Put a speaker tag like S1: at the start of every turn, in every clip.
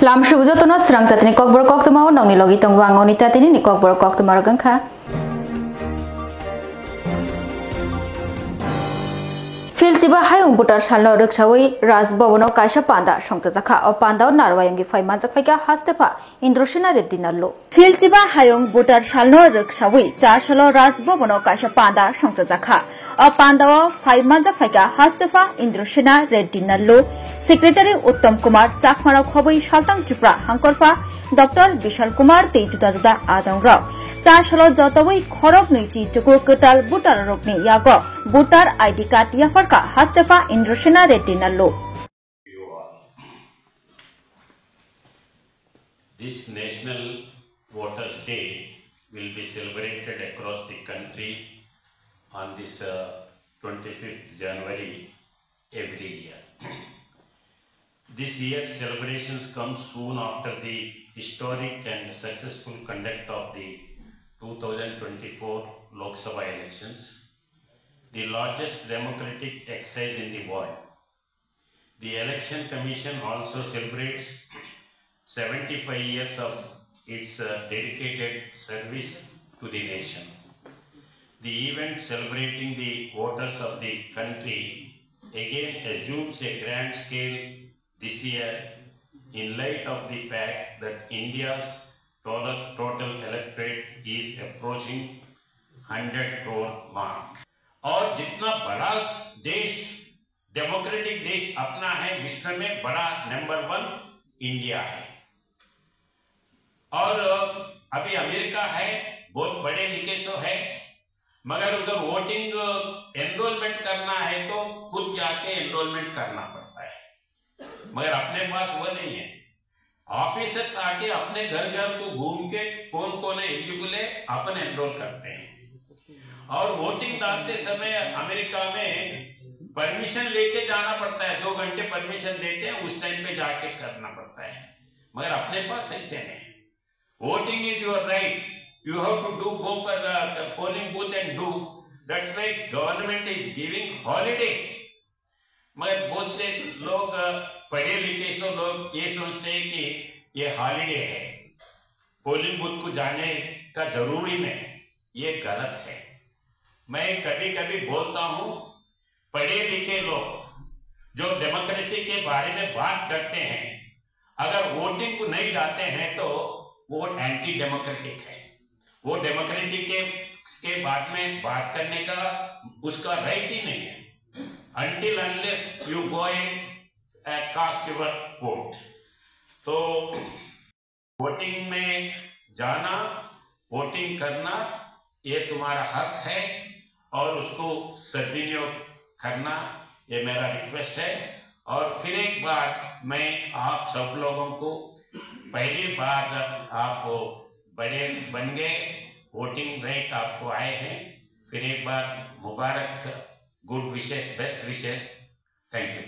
S1: Lam sugujo tono serang jatini kokbor koktuma nongni logi tongwang onita tini ni kokbor koktuma rogangkha. Filchiba hayung butar salno riksawi Raj Bhavano kaisa panda songtajaka o panda narwayangi faimanjak faika hastepa Indrosena Reddy nallo. Filchiba hayung butar salno riksawi charsalo Raj Bhavano kaisa panda songtajaka o panda faimanjak faika hastepa Indrosena Reddy nallo. Secretary Uttam Kumar Chakmarok Hoboi Saltang Tripura Hangkorfa Dr. Bishal Kumar Tei Juda Juda Adang Rao Charsalo Jotoboi Khorok Nichi Chuku Ketal Butar Rokni Yago Butar ID card Yafarka Hastefa Indrosena Reddy nallo.
S2: This National Voters Day will be celebrated across the country on this 25th January every year. This year's celebrations come soon after the historic and successful conduct of the 2024 Lok Sabha elections, the largest democratic exercise in the world. The Election Commission also celebrates 75 years of its dedicated service to the nation. The event celebrating the voters of the country again assumes a grand scale this year in light of the fact that India's total electorate is approaching 100 crore mark. और जितना बड़ा देश democratic देश अपना है विश्व में बड़ा नंबर 1 इंडिया है और अभी अमेरिका है बहुत बड़े लिखे तो है मगर उधर वोटिंग एनरोलमेंट करना है तो खुद जाके एनरोलमेंट करना पड़ता है मगर अपने पास वो नहीं है ऑफिसर्स आके अपने घर घर को घूम के कौन कौन एलिजिबल है अपन एनरोल करते हैं और वोटिंग डालते समय अमेरिका में परमिशन लेके जाना पड़ता है 2 घंटे परमिशन देते हैं उस टाइम पे जाके करना पड़ता है मगर अपने पास ऐसे नहीं voting is your right you have to go for the polling booth and do that's why government is giving holiday मगर बहुत से लोग पढ़े लिखे सो लोग ये सोचते हैं कि ये हॉलिडे है पोलिंग बूथ को जाने का जरूरी नहीं ये गलत है मैं कभी कभी बोलता हूँ पढ़े लिखे लोग जो डेमोक्रेसी के बारे में बात करते हैं अगर वोटिंग को नहीं जाते हैं तो वो एंटी डेमोक्रेटिक है वो डेमोक्रेटिक के बाद में बात करने का उसका राइट ही नहीं है until unless you go and cast your vote. तो वोटिंग में जाना वोटिंग करना ये तुम्हारा हक है और उसको सदुपयोग करना ये मेरा रिक्वेस्ट है और फिर एक बार मैं आप सब लोगों को पहली बार आप बड़े बन गए वोटिंग राइट आपको आए हैं फिर एक बार मुबारक good wishes, best wishes. Thank you.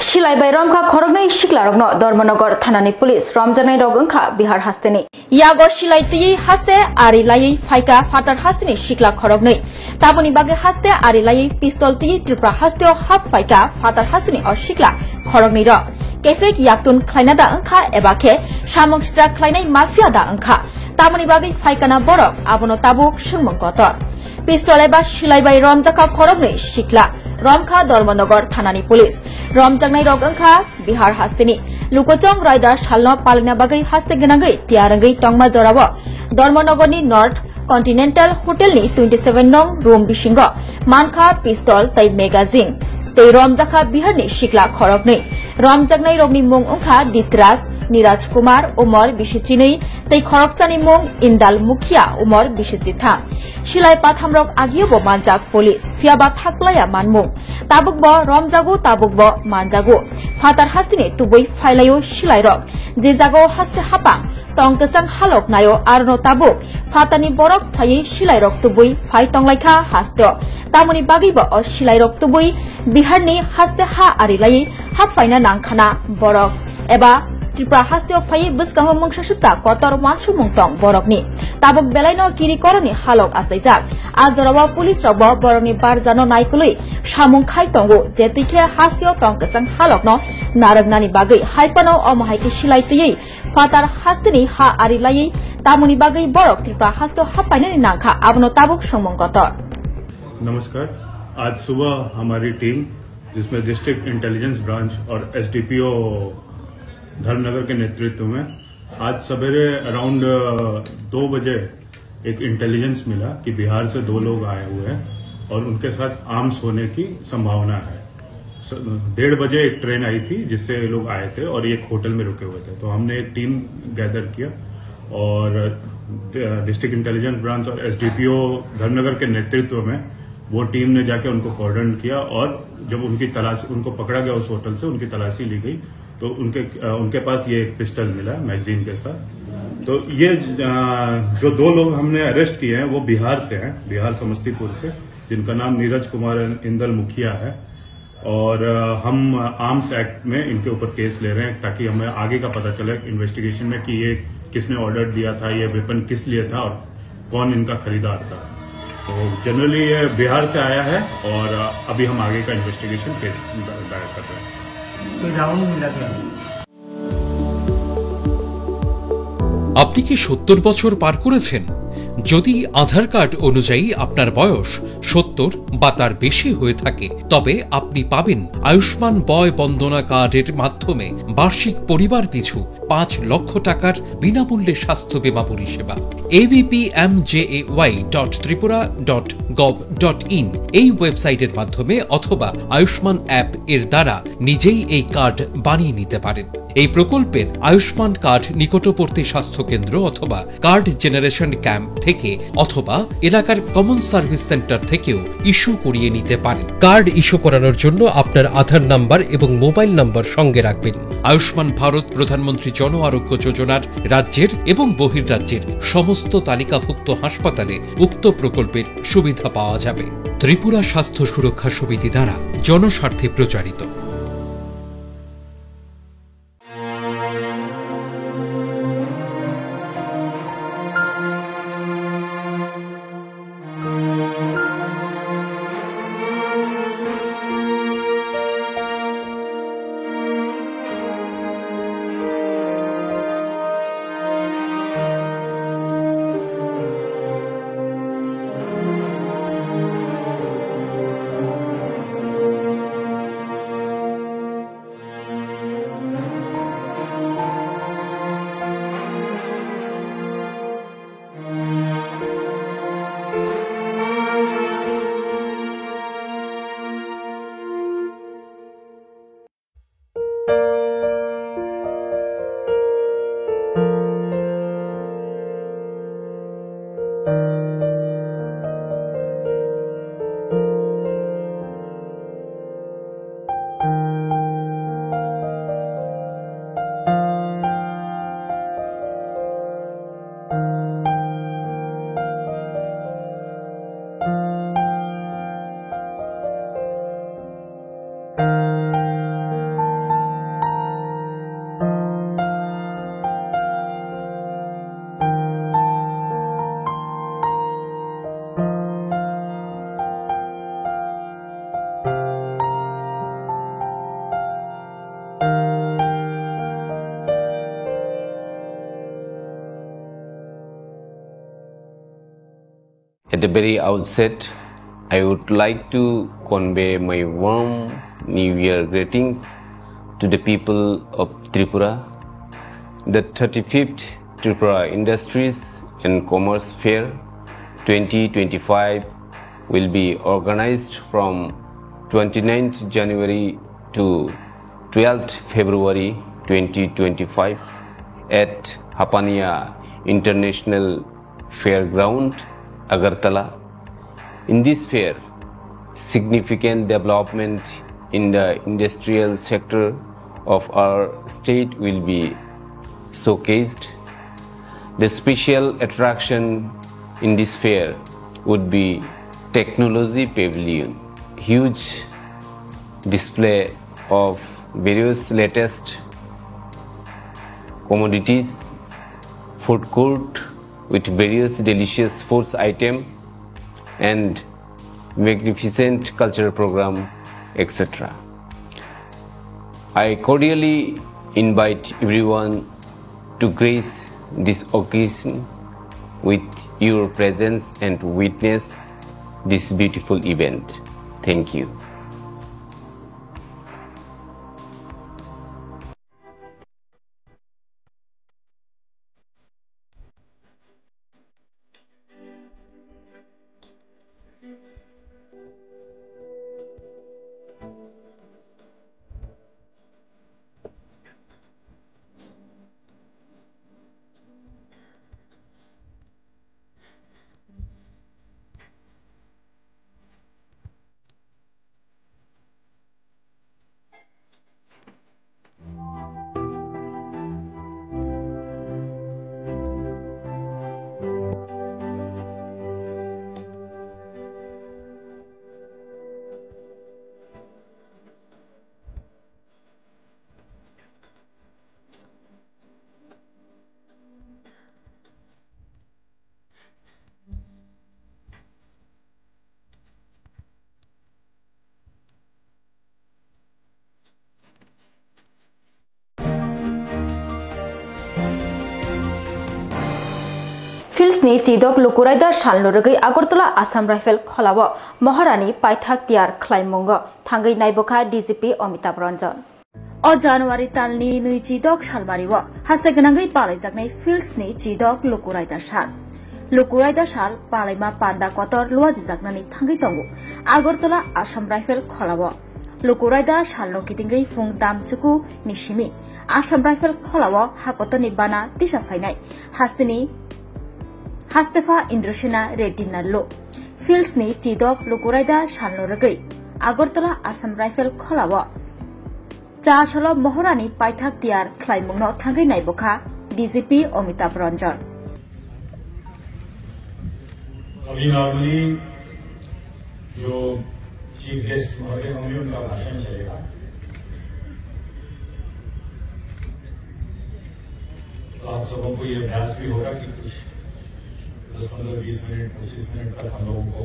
S1: Shilai by Romka Korogna Shiklarogno, Dormonogar, Tanani Police, Romjanai Rogunka, Bihar Hasteni. Yago Shilai Ti Haste, Ari Lai, Faika, Fatar Hasteni, Shikla Korogni. Tabuni Bagi Haste, Ari Lai, Pistol Ti, Tripura Hasteo, Half Faika, Fatar Hasteni or Shikla, Korogni Rock. Kefek Yaktun Klainada Anka, Ebake, Shamokstra Klainai Mafia da Anka. Tamoni bagi faikana borok abono tabuk shunmong kotor. Pistole ba shilai bai romjaka khorogni shikla. Romkha Dormonogar Thanani Police. Romjangnai rog angkha Bihar Hasteni. Lukochong Rider Shalno Palna bagai haste genangai tiarangai tongma jorabo. Dormonogorni North Continental Hotel ni 27 nong room bisingo. Mankha pistol tai magazine. Tei romjaka Bihar ni shikla khorogni. Romjangnai rogni mung angkha Ditraj Niraj Kumar Umar Bishichinei Tei Khorokstani Mung Indal Mukhia Umar Bishichitha Shilai Pathamrok Agiobo Manjak Police Fiaba Thaklaya Manmung Tabukbo Romjago Tabukbo Manjago Fatar Hastini Tuboi Failayo Shilai Rok Jijago Haste Hapang Tongkesang Halok Nayo Arno Tabuk Fatani Borok Faye Shilai Rok Tuboi Fai Tonglaika Hasteo Tamoni Bagibo o Shilai Rok Tuboi Biharni Haste Ha Arilai Hafaina Nangkhana Borok Eba Tripura hasteo phai bwskango mungsasutta kotor wansumung tong borokni tabuk belaino kirikoroni halok asaijak ajorabo police rokbo borokni barjano naikului samung khai tongo jetikhe hasteo tong kesang halokno naragnani bagui haipano omohaiki silaitui fatar hasteni ha arilai tamuni bagui borok Tripura hasteo hapainani nangkha abono tabuk somung kotor.
S3: नमस्कार। आज सुबह हमारी team जिसमें district intelligence branch और SDPO Dharmanagar के नेतृत्व में आज सवेरे अराउंड 2 बजे एक इंटेलिजेंस मिला कि बिहार से 2 लोग आए हुए हैं और उनके साथ आर्म्स होने की संभावना है। 1:30 बजे एक ट्रेन आई थी जिससे ये लोग आए थे और एक होटल में रुके हुए थे, तो हमने एक टीम गैदर किया और डिस्ट्रिक्ट इंटेलिजेंस ब्रांच और एसडीपीओ धर्मनगर के नेतृत्व में वो टीम ने जाके उनको कॉर्डन किया और जब उनको पकड़ा गया उस होटल से, उनकी तलाशी ली गई तो उनके पास ये एक पिस्टल मिला मैगजीन के साथ। तो ये जो 2 लोग हमने अरेस्ट किए हैं वो बिहार से हैं, बिहार समस्तीपुर से, जिनका नाम नीरज कुमार इंदल मुखिया है और हम आर्म्स एक्ट में इनके ऊपर केस ले रहे हैं ताकि हमें आगे का पता चले इन्वेस्टिगेशन में कि ये किसने ऑर्डर दिया था, ये वेपन किस लिए था और कौन इनका खरीदार था। तो जनरली ये बिहार से आया है और अभी हम आगे का इन्वेस्टिगेशन केस दायर कर रहे हैं।
S4: कोई राउंड मिला था?
S5: আপনি কি 70 বছর পার করেছেন? যদি আধার কার্ড অনুযায়ী আপনার বয়স 70 বা তার বেশি হয়ে থাকে তবে আপনি পাবেন আয়ুষ্মান বয় বন্দনা কার্ডের মাধ্যমে বার্ষিক পরিবার পিছু 5 লক্ষ টাকার বিনামূল্যে স্বাস্থ্য বীমা পরিষেবা। abpmjay.tripura.gov.in এই ওয়েবসাইটের মাধ্যমে অথবা আয়ুষ্মান অ্যাপ এর দ্বারা নিজেই এই কার্ড বানিয়ে নিতে পারেন। এই প্রকল্পের আয়ুষ্মান কার্ড নিকটবর্তী স্বাস্থ্য কেন্দ্র অথবা কার্ড জেনারেশন ক্যাম্প থেকে অথবা এলাকার কমন সার্ভিস সেন্টার থেকেও ইস্যু করিয়ে নিতে পারেন। কার্ড ইস্যু করানোর জন্য আপনার আধার নাম্বার এবং মোবাইল নাম্বার সঙ্গে রাখবেন। আয়ুষ্মান ভারত প্রধানমন্ত্রী জন আরোগ্য যোজনার রাজ্যের এবং বহির্রাজ্যের সমস্ত তালিকাভুক্ত হাসপাতালে উক্ত প্রকল্পের সুবিধা পাওয়া যাবে। ত্রিপুরা স্বাস্থ্য সুরক্ষা সমিতি দ্বারা জনস্বার্থে প্রচারিত।
S6: At the very outset, I would like to convey my warm New Year greetings to the people of Tripura. The 35th Tripura Industries and Commerce Fair 2025 will be organized from 29th January to 12th February 2025 at Hapania International Fairground, Agartala. In this fair, significant development in the industrial sector of our state will be showcased. The special attraction in this fair would be Technology Pavilion, huge display of various latest commodities, food court with various delicious foods item and magnificent cultural program, etc. I cordially invite everyone to grace this occasion with your presence and witness this beautiful event. Thank you.
S1: फिल्सनि चिदक लुकुरायदा सालनुरगै Agartala Assam rifle खलाव महारानी पाइथाक तियार ख्लाइमुंग थांगै नायबखा डीजीपी अमिताभ रंजन अ जानुवारि तालनि 22 सालमारिव हास्तायगोनाङै पालायजागनाय फिल्सनि चिदक लुकुरायदा साल पालायमा पान्दा कतर लुवाजिजागनानै थांगै दंगो आगरतला आसाम राइफल खलाव लुकुरायदा सालनो कितिंगै फुं दामचुकु निसिमी आसाम राइफल खलाव हाकतनि बाना दिसा फायनाय हास्तेफा इंद्रसेना रेड्डी नाल्लो फिल्सनि चिदक लुकुरायदा सालनुरगै आगरतला आसाम राइफल खलाव चासल महारानी पाइथाक तियार ख्लाइमुंनो थांगै नायबखा डीजीपी अमिताभ रंजन
S4: अभी नॉर्मली जो चीफ गेस्ट महोदय होंगे उनका भाषण चलेगा। तो आप सबों को ये अभ्यास भी होगा कि कुछ 10-15-20 मिनट 25 मिनट तक हम लोगों को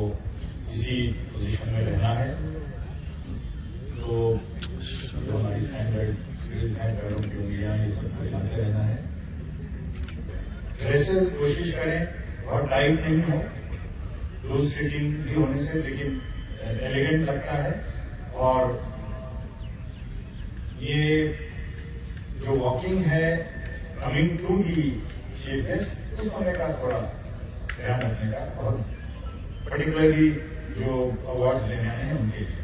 S4: इसी पोजीशन में रहना है। तो जो हमारी स्टैंडर्ड पैरों की उंगलियां ये सब को हिलाते रहना है। ड्रेसेस कोशिश करें बहुत टाइट नहीं हो, लूज फिटिंग भी होने से लेकिन एलिगेंट लगता है। और ये जो वॉकिंग है coming to the chief guest उस समय का थोड़ा ध्यान रखने का, बहुत पर्टिकुलरली जो अवार्ड्स लेने आए हैं उनके लिए।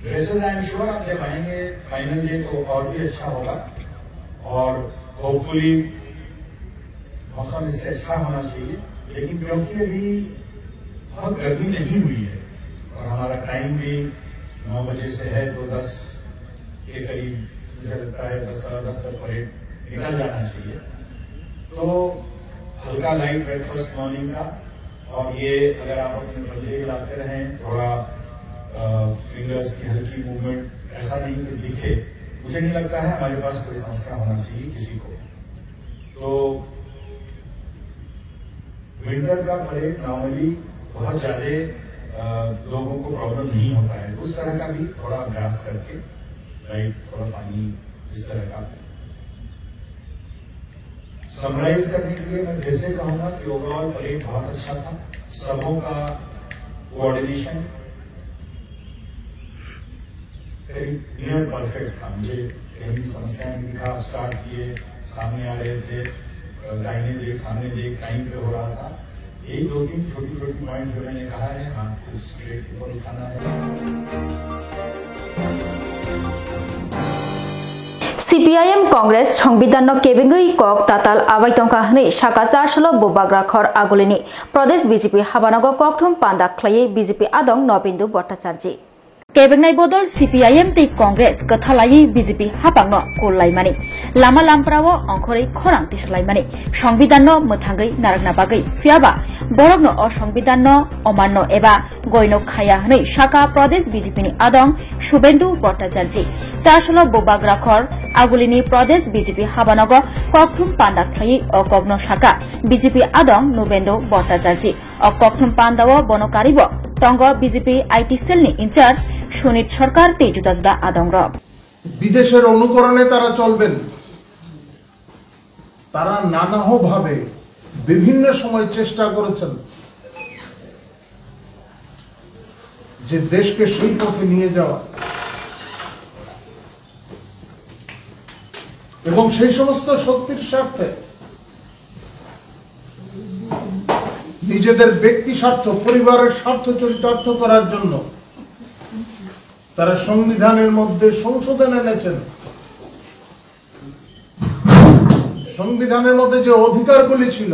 S4: ड्रेसेस आई एम श्योर आप जब आएंगे फाइनल डे तो और भी अच्छा होगा और होपफुली मौसम इससे अच्छा होना चाहिए। लेकिन क्योंकि अभी बहुत गर्मी नहीं हुई है और हमारा टाइम भी 9 बजे से है तो 10 के करीब मुझे लगता है 10-10 तक परेड निकल जाना चाहिए। तो हल्का लाइट ब्रेकफास्ट मॉर्निंग का, और ये अगर आप अपने बल्ले हिलाते रहें, थोड़ा फिंगर्स की हल्की मूवमेंट, ऐसा नहीं कि दिखे, मुझे नहीं लगता है हमारे पास कोई समस्या होना चाहिए किसी को। तो विंटर का परेड नॉर्मली बहुत ज्यादा लोगों को प्रॉब्लम नहीं होता है। उस तरह का भी थोड़ा अभ्यास करके लाइट, थोड़ा पानी, इस तरह का समराइज करने के लिए मैं फिर से कहूंगा कि ओवरऑल परेड बहुत अच्छा था। सबों का कोऑर्डिनेशन नियर परफेक्ट था। मुझे कहीं समस्या नहीं दिखा। आप स्टार्ट किए, सामने आ रहे थे, दाहिने देख सामने देख, टाइम पे हो रहा था। 1-2-3 छोटी पॉइंट्स जो मैंने कहा है, हाथ को स्ट्रेट ऊपर उठाना है।
S1: सीपीआईएम कांग्रेस संविधान केबेंगै कक ताताल आबायतंका हनै साका चारसल बोबाग्रा खर आगुलिनी प्रदेश बीजेपी हाबानागो ककथुम पांदा ख्लायै बीजेपी आदं नबिन्दु भट्टाचार्य। केबेंनाय बदल CPIM तै कांग्रेस कथालाई BJP हापांनो कोलायमानि लामा लामप्रावो अंखरै खरां तिसलायमानि संविधाननो मोथांगै नारगना बागै फियाबा बरगनो असंविधाननो अमान्य एबा गयनो खाया हनै शाखा प्रदेश BJP नि आदं शुभेन्दु भट्टाचार्य चारसलो बोबाग्राखर आगुलिनी प्रदेश BJP हाबानग कक्थुम पान्दाख्लायै अकग्न शाखा BJP आदं नुबेन्दु भट्टाचार्य अकक्थुम पान्दाव बनकारिब तंग BJP IT सेल नि इनचार्ज সুনীত সরকার তে জুদা জুদা আদংর
S7: বিদেশের অনুকরণে তারা চলবেন। তারা নানাভাবে বিভিন্ন সময় চেষ্টা করেছেন যে দেশকে সেই পথে নিয়ে যাওয়া এবং সেই সমস্ত শক্তির স্বার্থে নিজেদের ব্যক্তি স্বার্থ পরিবারের স্বার্থ চরিতার্থ করার জন্য তারা সংবিধানের মধ্যে সংশোধন এনেছেন। সংবিধানের মধ্যে যে অধিকারগুলি ছিল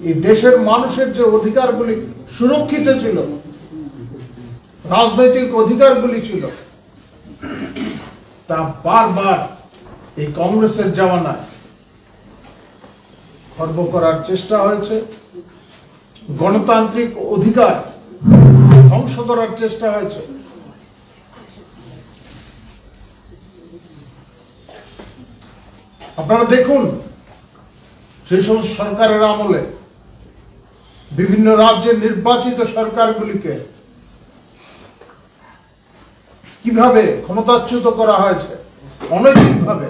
S7: এই দেশের মানুষের যে অধিকারগুলি সুরক্ষিত ছিল, রাজনৈতিক অধিকারগুলি ছিল, তা বারবার এই কংগ্রেসের জামানায় খর্ব করার চেষ্টা হয়েছে। গণতান্ত্রিক অধিকার ধ্বংস করার চেষ্টা হয়েছে। আপনারা দেখুন সেই সমস্ত সরকারের আমলে বিভিন্ন রাজ্যের নির্বাচিত সরকারগুলিকে কিভাবে ক্ষমতাচ্যুত করা হয়েছে, অনৈতিকভাবে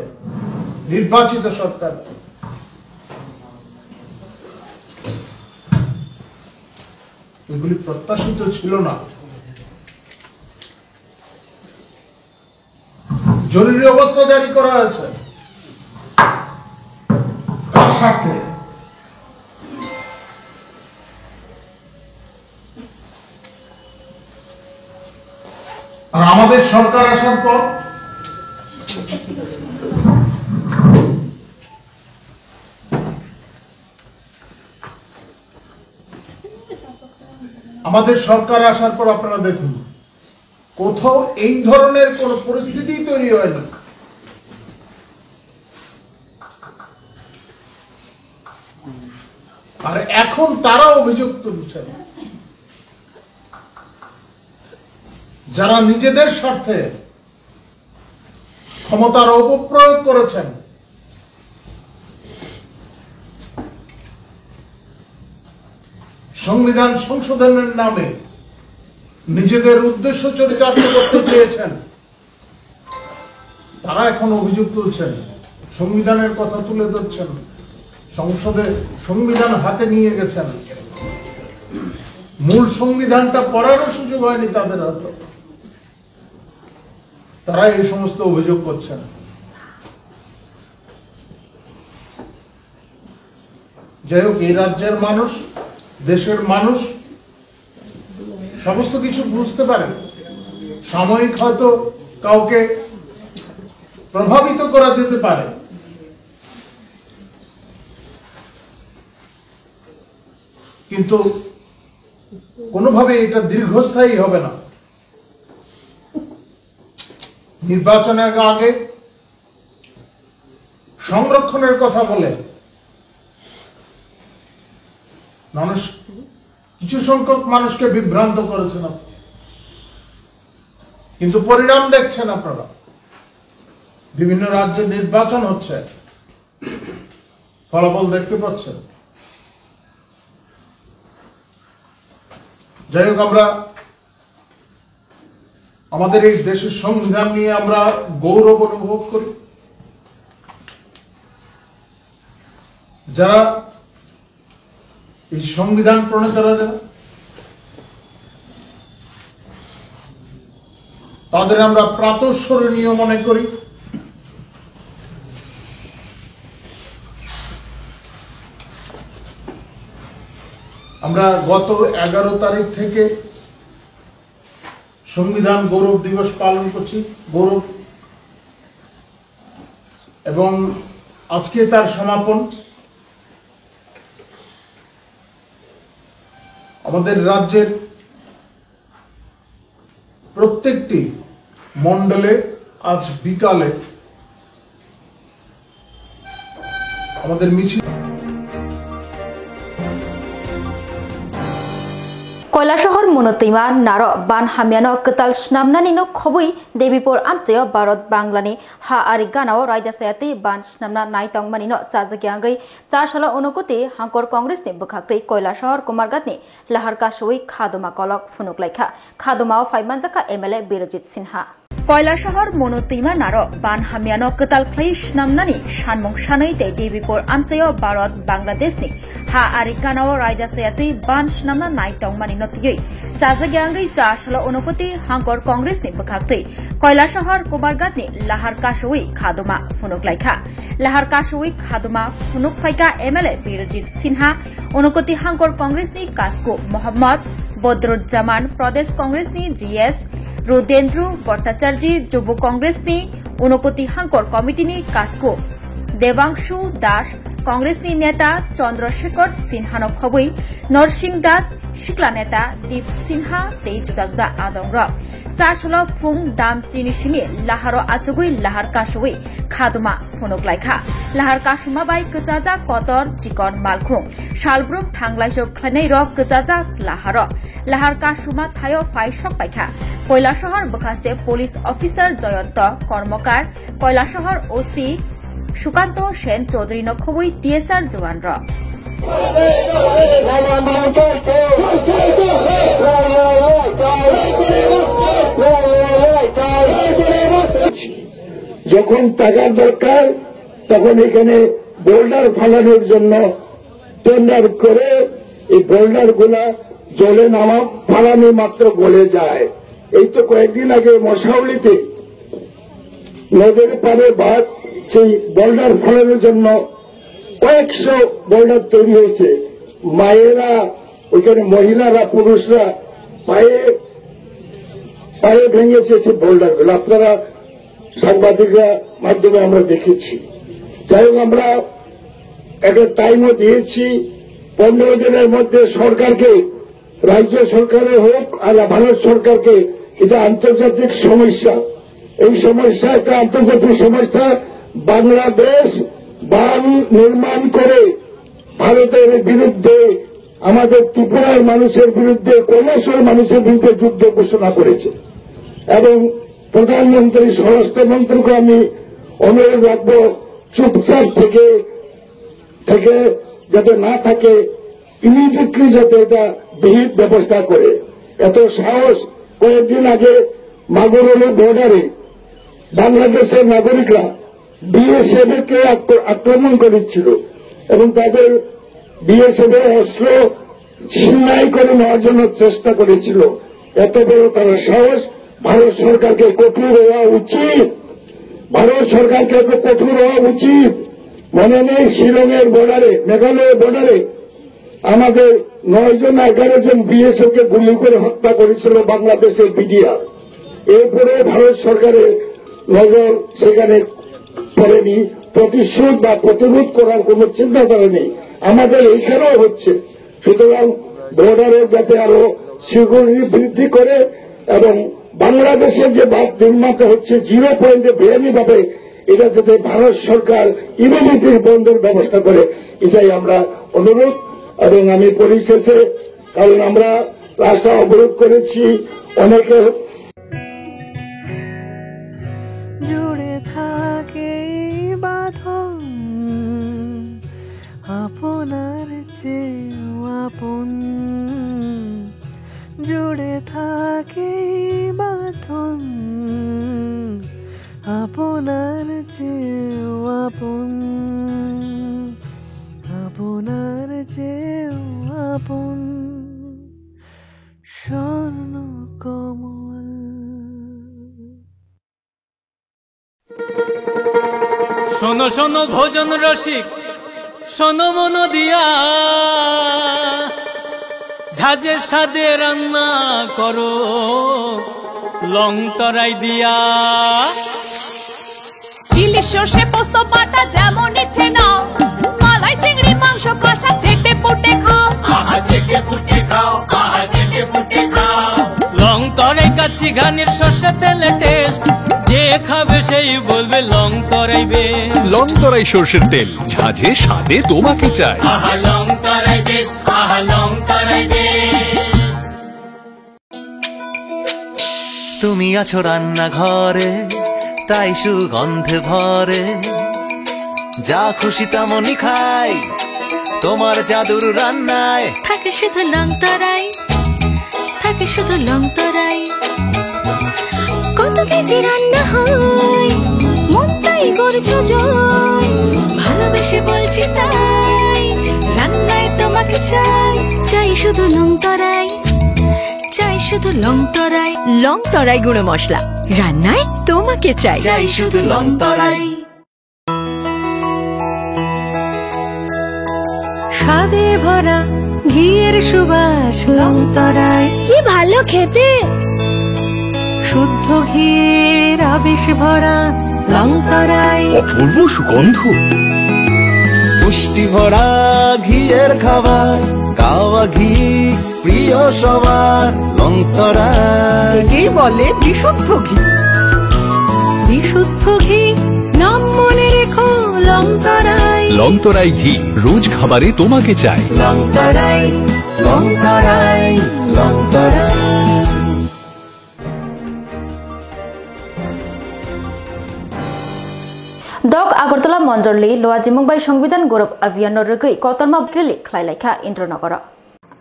S7: নির্বাচিত সরকার। এগুলি প্রত্যাশিত ছিল না। জরুরি অবস্থা জারি করা হয়েছে কার স্বার্থে? আর আমাদের সরকার আসার পর আপনারা দেখুন কোথাও এই ধরনের কোন পরিস্থিতি তৈরি হয়নি। আর এখন তারা অভিযোগ তুলছেন যারা নিজেদের স্বার্থে ক্ষমতার অপপ্রয়োগ করেছেন, সংবিধান সংশোধনের নামে নিজেদের উদ্দেশ্য চরিতার্থ করতে চেয়েছেন, তারা এখন অভিযোগ তুলছেন, সংবিধানের কথা তুলে ধরছেন, সংসদে সংবিধান হাতে নিয়ে গেছেন, মূল সংবিধানটা পড়ারও সুযোগ হয়নি তাদের হাতে, তারা এই সমস্ত অভিযোগ করছেন। যাই হোক, এই রাজ্যের মানুষ, দেশের মানুষ সমস্ত কিছু বুঝতে পারে। সাময়িক হয়তো কাউকে প্রভাবিত করা যেতে পারে, কিন্তু কোনোভাবে এটা দীর্ঘস্থায়ী হবে না। নির্বাচনের আগে সংরক্ষণের কথা বলে মানুষ, কিছু সংখ্যক মানুষকে বিভ্রান্ত করেছেন, কিন্তু পরিণাম দেখছেন আপনারা। বিভিন্ন রাজ্যে নির্বাচন হচ্ছে, ফলাফল দেখতে পাচ্ছেন। যাই হোক, আমরা আমাদের এই দেশের সংবিধান নিয়ে আমরা গৌরব অনুভব করি। যারা এই সংবিধান প্রণেতারা যারা, তাদের আমরা প্রাতঃস্মরণীয় মনে করি। আমরা গত 11 তারিখ থেকে সংবিধান গৌরব দিবস পালন করছি, গৌরব, এবং আজকে তার সমাপন। আমাদের রাজ্যের প্রত্যেকটি মণ্ডলে আজ বিকালে আমাদের মিছিল
S1: কৈলাসহর মনতৈমা নার বান হামিয়ানো কতাল স্নামনানি নো খবই দেবীপুর আমচেয় ভারত বাংলানি হা আরি গানাও রায়দাসায়াতি বান স্নামনা নাইতংমানি নো চাজাगियांगै 4 সাল অনুকুতি হাঙ্কর কংগ্রেসনি বখাক্তै কৈলাসহর কুমারঘाटनि लाहार काशोई खादमा कलक फुनुकलाइखा खादमाव फाइमानजाखा एमएलए बिरजित सिन्हा কৈলাসহর মনতৈমা নার বান হামিয়ানো কতাল খ্লাই স্নামনানি সানমুং সানৈতে দেবীপুর আমচেয় ভারত বাংলাদেশনি হা আরি গানাও রায়দাসায়াতি বান স্নামনা নাইতংমানি নতিयै চাজাगियांगै 4 সাল অনুকুতি হাঙ্কর কংগ্রেসনি বখাক্তै কৈলাসহর কুমারঘाटनि लाहार काशोई खादमा फुनुकलाइखा लाहार काशोई खादमा फुनुकफाइका एमएलए बिरजित सिन्हा অনুকুতি হাঙ্কর কংগ্রেসনি কাসকো মোহাম্মদ বদরুজ্জামান প্রদেশ কংগ্রেসনি জিএস रुदेन्द्र भट्टाचार्य যুব কংগ্রেসনি অনুকুতি হাঙ্কর কমিটিনি কাসকো দেবাংশু দাস কংগ্রেসনি নেতা চন্দ্রশেখর সিনহানো খবই নরসিং দাস শিকলা নেতা দীপ সিনহা তেই जुदा जुदा आदंग 4 साल फुं दाम चिनी सिमी लाहारो आचुगुई लाहार काशुई खादमा फुनुकलाइखा लाहार काशुमा बाय कचाजा कतर चिकन मालखुं सालब्रुम थांलाइसो खनै र कचाजा लाहार काशुमा थायो फाइसक पाइखा কৈলাসহর बखास्ते पुलिस अफिसार जयंत कर्मकार কৈলাসহর ओसी सुकांत सेन चौधरी नखबई टीएसआर जवान
S8: যখন টাকার দরকার তখন এখানে বোল্ডার ফালানোর জন্য টেন্ডার করে এই বোল্ডার গুলা জলে নামা ফালানো মাত্র গলে যায়। এই তো কয়েকদিন আগে মশাউলিতে নদীর পারে বাদ সেই বোল্ডার ফালানোর জন্য কয়েকশো বোল্ডার তৈরি হয়েছে। মায়েরা ওইখানে মহিলারা পুরুষরা পায়ে পায়ে ভেঙেছে সেই বোল্ডার গুলো, আপনারা সাংবাদিকরা মাধ্যমে আমরা দেখেছি। যাই হোক, আমরা একটা টাইমও দিয়েছি 15 দিনের মধ্যে সরকারকে, রাজ্য সরকারের হোক আর ভারত সরকারকে, এটা আন্তর্জাতিক সমস্যা, এই সমস্যা একটা আন্তর্জাতিক সমস্যা। বাংলাদেশ বাঁধ নির্মাণ করে ভারতের বিরুদ্ধে, আমাদের ত্রিপুরার মানুষের বিরুদ্ধে, কৈলাসহর মানুষের বিরুদ্ধে যুদ্ধ ঘোষণা করেছে এবং প্রধানমন্ত্রী স্বরাষ্ট্রমন্ত্রীকে আমি অনুরোধ রাখবো চুপচাপ থেকে যাতে না থাকে, ইমিডিয়েটলি যাতে এটা বিহিত ব্যবস্থা করে। এত সাহস! কয়েকদিন আগে মাগুরলি বর্ডারে বাংলাদেশের নাগরিকরা বিএসএফ কে আক্রমণ করেছিল এবং তাদের বিএসএফ এর অস্ত্র ছিনতাই করে নেওয়ার জন্য চেষ্টা করেছিল। এত বড় তারা সাহস! ভারত সরকারকে কঠোর হওয়া উচিত, ভারত সরকারকে একটু কঠোর হওয়া উচিত। মনে নেই শিলংয়ের বর্ডারে, মেঘালয়ের বর্ডারে আমাদের 9 জন 11 জন বিএসএফ কে গুলি করে হত্যা করেছিল বাংলাদেশের বিডিআর। এরপরে ভারত সরকারের নজর সেখানে পড়েনি, প্রতিশোধ বা প্রতিরোধ করার কোন চিন্তাধারা নেই। আমাদের এইখানেও হচ্ছে। সুতরাং বর্ডারে যাতে আরো সিকিউরিটি বৃদ্ধি করে এবং বাংলাদেশের যে বাঁধ নির্মাণ হচ্ছে 0 পয়েন্টে বেআইনিভাবে, এটা যাতে ভারত সরকার ইমিডিয়েটলি বন্ধের ব্যবস্থা করে, এটাই আমরা অনুরোধ। এবং আমি পরিশেষে, কারণ আমরা রাস্তা অবরোধ করেছি, অনেকে
S9: জুড়ে থাকে বাঁধন আপনার চেয়েও আপন, জুড়ে থাকে বাঁধন আপনার চেয়েও আপন, আপনার চেয়েও আপন স্বর্ণ কমল।
S10: শোনো শোনো ভোজন রসিক, শোনো মন দিয়া, ঝাঁঝের স্বাদে রান্না করো লং তরাই দিয়া।
S11: ইলিশ সর্ষে পোস্ত বাটা যেমন ইচ্ছে নাও, মালাই চিংড়ি মাংস কষা চেটে পুটে খাও,
S10: চেটে পুটে খাও। দেশি ঘানির সর্ষে তেলে টেস্ট, যে খাবে সেই বলবে লং তরাই বেশ।
S12: লং তরাই সর্ষের তেল, ঝাঁঝে স্বাদে তোমাকে চাই।
S10: আহা লং তরাই বেশ, আহা লং তরাই বেশ।
S9: তুমি আছো রান্নাঘরে, তাই সুগন্ধে ভরে, যা খুশি তেমনই খাই তোমার জাদুর রান্নায়।
S11: থাকে শুধু লং তরাই, থাকে শুধু লং তরাই। কত কেজি রান্না হয়, মন তাই করছো জয়। ভালোবেসে বলছি তাই, রান্নায় তোমাকে চাই। চাই শুধু লং তরাই, চাই শুধু লং তরাই। লং তরাই গুঁড়ো মশলা, রান্নায় তোমাকে চাই। চাই শুধু লং তরাই।
S9: স্বাদে ভরা ঘিয়ের সুবাস লং তরাই,
S11: কি ভালো খেতে।
S9: শুদ্ধ ঘিয়ের আবেশ ভরা লং তরাই,
S12: অপূর্ব সুগন্ধ।
S9: পুষ্টি ভরা ঘিয়ের খাবার, গাওয়া ঘি প্রিয় সবার লং তরাই।
S10: কি বলে বিশুদ্ধ ঘি,
S9: বিশুদ্ধ ঘি নাম মনে রেখো লং তরাই।
S12: লং তরাই ঘি রোজ খাবারে তোমাকে চাই।
S9: লং তরাই, লং তরাই, লং তরাই।
S1: दक आगरतला मन्डलनि लोवाजी मुंबाई संविधान गौरव अभियान रगै कतरमा ब्रेली खलाइलाइखा इन्द्रनगर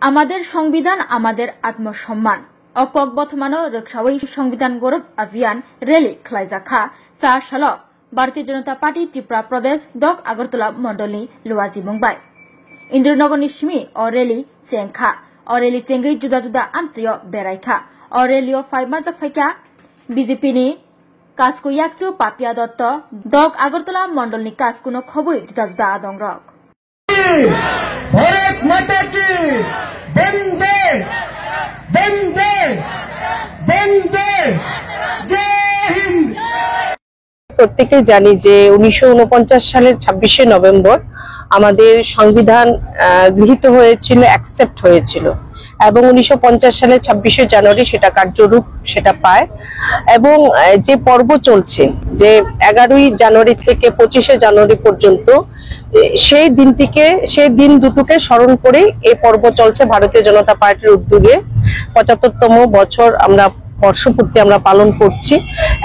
S1: আমাদের সংবিধান আমাদের আত্মসম্মান অপক বর্তমানো রক্ষাওই সংবিধান গৌরব অভিযান রেলি খলাইজাখা 4 সাল ভারতীয় জনতা পার্টি ত্রিপুরা প্রদেশ দক আগরতলা মন্ডলনি লোয়াজি মুম্বাই ইন্দ্রনগরনি সিমি অ রেলি চেংখা অ রেলি চেঙ্গै जुदा जुदा आमचियो बेरायखा अ रेलियो 5 माजाक फाइका बीजेपी नि कासको याकचो पापिया दत्त दक আগরতলা মন্ডলনি कासकुनो खबै जुदा जुदा आदंग्रक
S7: भारत माता की वंदे वंदे वंदे जय हिंद।
S13: প্রত্যেকে জানি যে 1949 সালের 26শে নভেম্বর আমাদের সংবিধান গৃহীত হয়েছিল, অ্যাকসেপ্ট হয়েছিল এবং 1950 সালের 26শে জানুয়ারি সেটা কার্যরূপ সেটা পায় এবং যে পর্ব চলছে যে 11ই জানুয়ারি থেকে 25শে জানুয়ারি পর্যন্ত সেই দিনটিকে সেই দিন দুটোকে স্মরণ করে এই পর্ব চলছে ভারতীয় জনতা পার্টির উদ্যোগে 75তম বছর আমরা বর্ষপূর্তি আমরা পালন করছি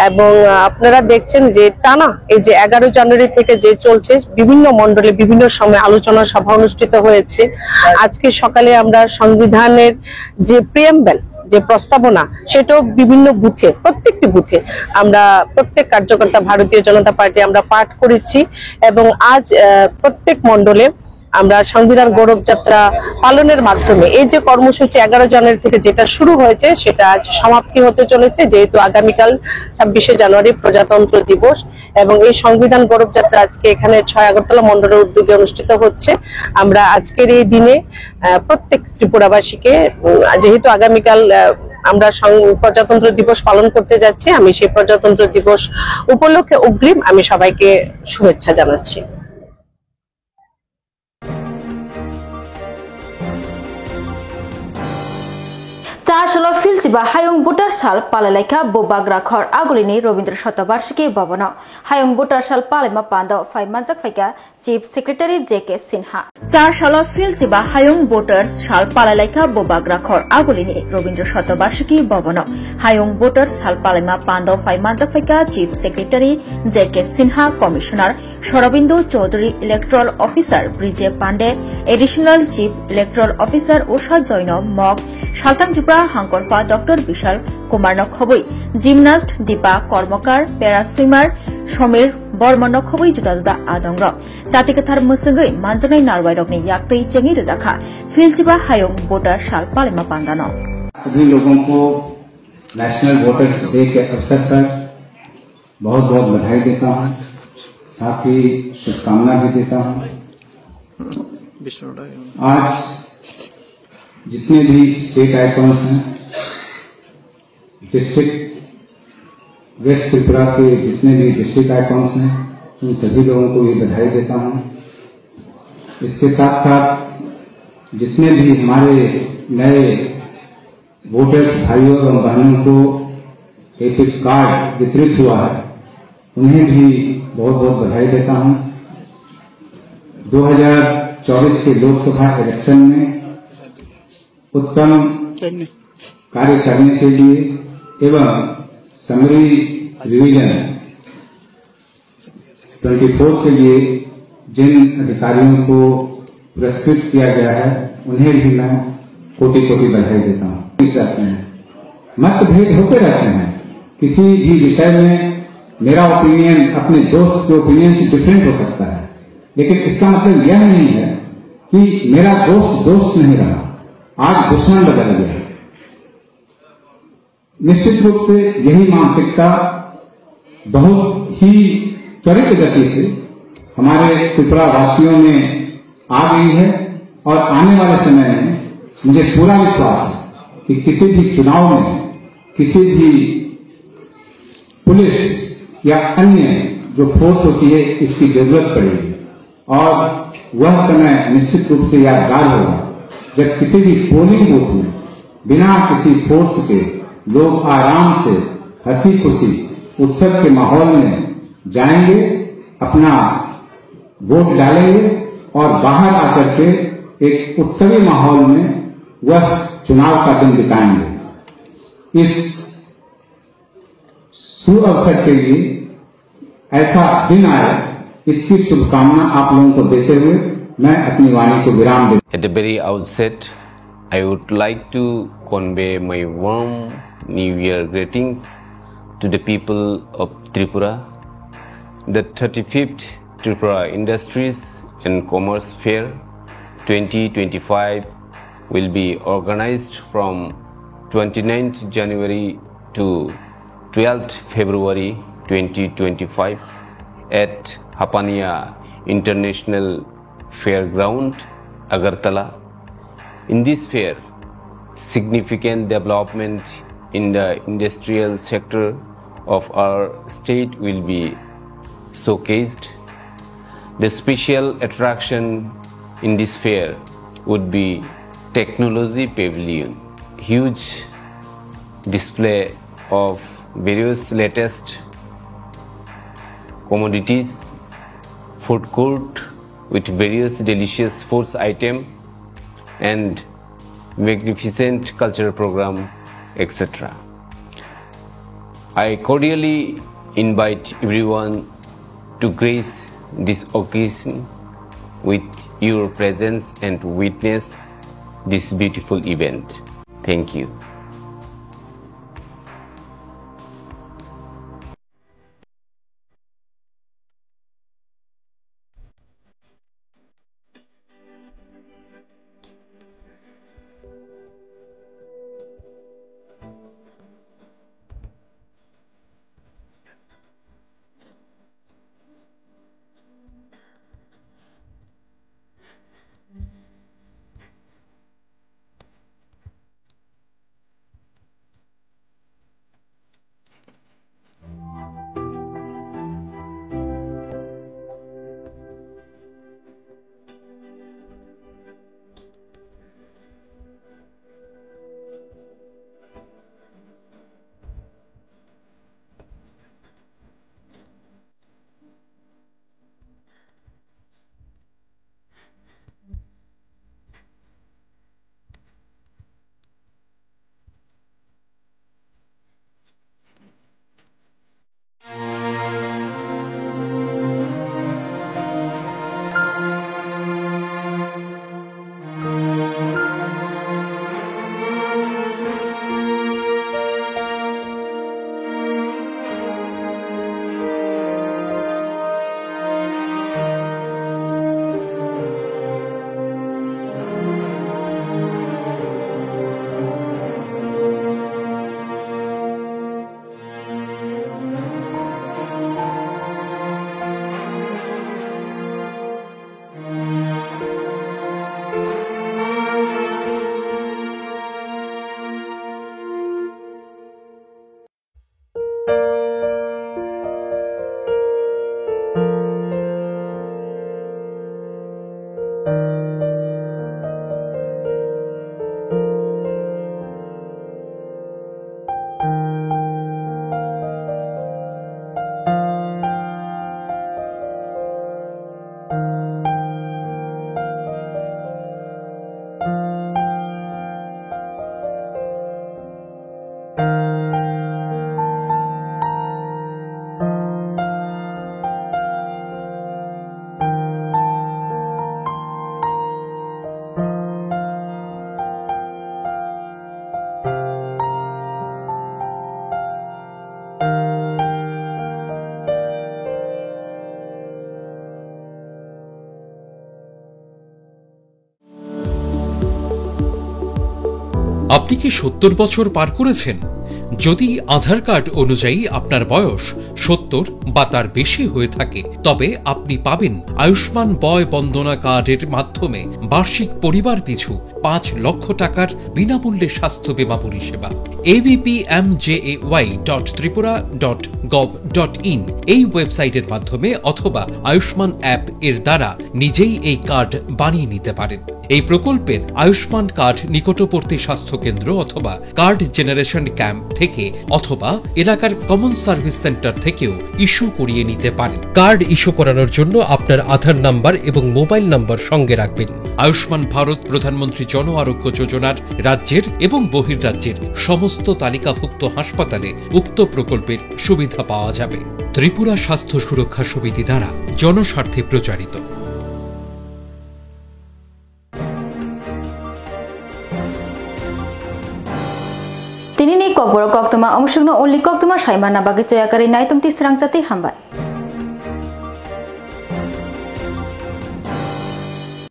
S13: এবং আপনারা দেখছেন যে টানা এই যে 11 জানুয়ারি থেকে যে চলছে বিভিন্ন মণ্ডলে বিভিন্ন সময় আলোচনা সভা অনুষ্ঠিত হয়েছে। আজকে সকালে আমরা সংবিধানের যে প্রিয়াম্বল যে প্রস্তাবনা সেটাও বিভিন্ন বুথে প্রত্যেকটি বুথে আমরা প্রত্যেক কার্যকর্তা ভারতীয় জনতা পার্টি আমরা পাঠ করেছি এবং আজ প্রত্যেক মণ্ডলে আমরা সংবিধান গৌরব যাত্রা পালনের মাধ্যমে এই যে কর্মসূচি 11 জানুয়ারি থেকে যেটা শুরু হয়েছে সেটা আজ সমাপ্তি হতে চলেছে যেহেতু আগামীকাল 26শে জানুয়ারি প্রজাতন্ত্র দিবস এবং এই সংবিধান গৌরব যাত্রা আজকে এখানে 6 আগরতলা মণ্ডলের উদ্যোগে অনুষ্ঠিত হচ্ছে। আমরা আজকের এই দিনে প্রত্যেক ত্রিপুরাবাসীকে যেহেতু আগামীকাল আমরা প্রজাতন্ত্র দিবস পালন করতে যাচ্ছি আমি সেই প্রজাতন্ত্র দিবস উপলক্ষে অগ্রিম আমি সবাইকে শুভেচ্ছা জানাচ্ছি।
S1: चार साल फिलचिबा हायं बुटार साल पालालाइखा बोबाग्रा खर आगुलिनी रवीन्द्र शतवार्षिकी भवन हायं बुटार साल पालेमा पांदा फाइमानजाक फाइका चीफ सेक्रेटारी जेके सिन्हा 4 साल फिलचिबा हायं बुटार साल पालालाइखा बोबाग्रा खर आगुलिनी रवीन्द्र शतवार्षिकी भवन हायं बुटार साल पालेमा पांदा फाइमानजाक फाइका chief secretary JK Sinha commissioner Saradindu Chaudhuri electoral officer Brijesh Pandey additional chief electoral officer Usha Jain मग सालतान हांकरफा डॉक्टर विशाल कुमार नखबई gymnast Dipa Karmakar para swimmer Sameer Barma नखबई जुदा जुदा आदंग्र जातिकथार मुसंगै मानजनाय नारवायरकनि याक्तै चेंगि रजाखा फिलचिबा हायं वोटर साल पालेमा पांदानो
S14: सभी लोगों को नेशनल वोटर्स डे के अवसर पर बहुत बहुत बधाई देता हूं, साथ ही शुभकामना भी देता हूं। आज जितने भी स्टेट आइकॉन्स हैं, डिस्ट्रिक्ट वेस्ट त्रिपुरा के जितने भी डिस्ट्रिक्ट आइकॉन्स हैं उन सभी लोगों को ये बधाई देता हूं। इसके साथ साथ जितने भी हमारे नए वोटर्स भाइयों और बहनों को एपिक कार्ड वितरित हुआ है, उन्हें भी बहुत बहुत बधाई देता हूं। 2024 के लोकसभा इलेक्शन में उत्तम कार्य करने के लिए एवं समरी रिवीजन 24 के लिए जिन अधिकारियों को पुरस्कृत किया गया है, उन्हें भी मैं कोटि कोटि बधाई देता हूं। चाहते हैं मतभेद होते रहते हैं, किसी भी विषय में मेरा ओपिनियन अपने दोस्त के ओपिनियन से डिफरेंट हो सकता है, लेकिन इसका मतलब यह नहीं है कि मेरा दोस्त दोस्त नहीं रहा, आज दुश्मन बदल गया। निश्चित रूप से यही मानसिकता बहुत ही त्वरित गति से हमारे त्रिपुरा वासियों में आ गई है और आने वाले समय में मुझे पूरा विश्वास है कि किसी भी चुनाव में किसी भी पुलिस या अन्य जो फोर्स होती है, इसकी जरूरत पड़ेगी और वह समय निश्चित रूप से यादगार होगा जब किसी भी पोलिंग बूथ में बिना किसी फोर्स के लोग आराम से हंसी खुशी उत्सव के माहौल में जाएंगे, अपना वोट डालेंगे और बाहर आकर के एक उत्सवी माहौल में वह चुनाव का दिन बिताएंगे। इस सुअवसर के लिए ऐसा दिन आए, इसकी शुभकामना आप लोगों को देते हुए मैं अपनी वाणी को विराम देता हूं।
S6: At the very outset, I would like to convey my warm New Year greetings to the people of Tripura. The 35th Tripura Industries and Commerce Fair 2025 will be organized from 29th January to 12th February 2025 at Hapania International Fairground, Agartala. In this fair, significant development in the industrial sector of our state will be showcased. The special attraction in this fair would be Technology Pavilion, huge display of various latest commodities, food court with various delicious foods item and magnificent cultural program, etc. I cordially invite everyone to grace this occasion with your presence and witness this beautiful event. Thank you.
S5: আপনি কি 70 বছর পার করেছেন? যদি আধার card অনুযায়ী আপনার বয়স 70 বা তার বেশি হয়ে থাকে, তবে আপনি পাবেন আয়ুষ্মান বয় বন্দনা কার্ডের মাধ্যমে বার্ষিক পরিবার পিছু 5 লক্ষ টাকার বিনামূল্যে স্বাস্থ্য বীমা পরিষেবা। abpmjay.tripura.gov.in এই ওয়েবসাইটের মাধ্যমে অথবা আয়ুষ্মান অ্যাপ এর দ্বারা নিজেই এই কার্ড বানিয়ে নিতে পারেন। এই প্রকল্পের আয়ুষ্মান কার্ড নিকটবর্তী স্বাস্থ্য কেন্দ্র অথবা কার্ড জেনারেশন ক্যাম্প থেকে অথবা এলাকার কমন সার্ভিস সেন্টার থেকেও ইস্যু করিয়ে নিতে পারেন। কার্ড ইস্যু করানোর জন্য আপনার আধার নাম্বার এবং মোবাইল নাম্বার সঙ্গে রাখবেন। আয়ুষ্মান ভারত প্রধানমন্ত্রী জন আরোগ্য যোজনার রাজ্যের এবং বহির্রাজ্যের সমস্ত তালিকাভুক্ত হাসপাতালে উক্ত প্রকল্পের সুবিধা পাওয়া যাবে। ত্রিপুরা স্বাস্থ্য সুরক্ষা সমিতি দ্বারা জনস্বার্থে প্রচারিত।
S1: Tinini kok borok kok tuma omsugno only kok tuma shaimana bagi coyakari naitum tisrang jati hambai.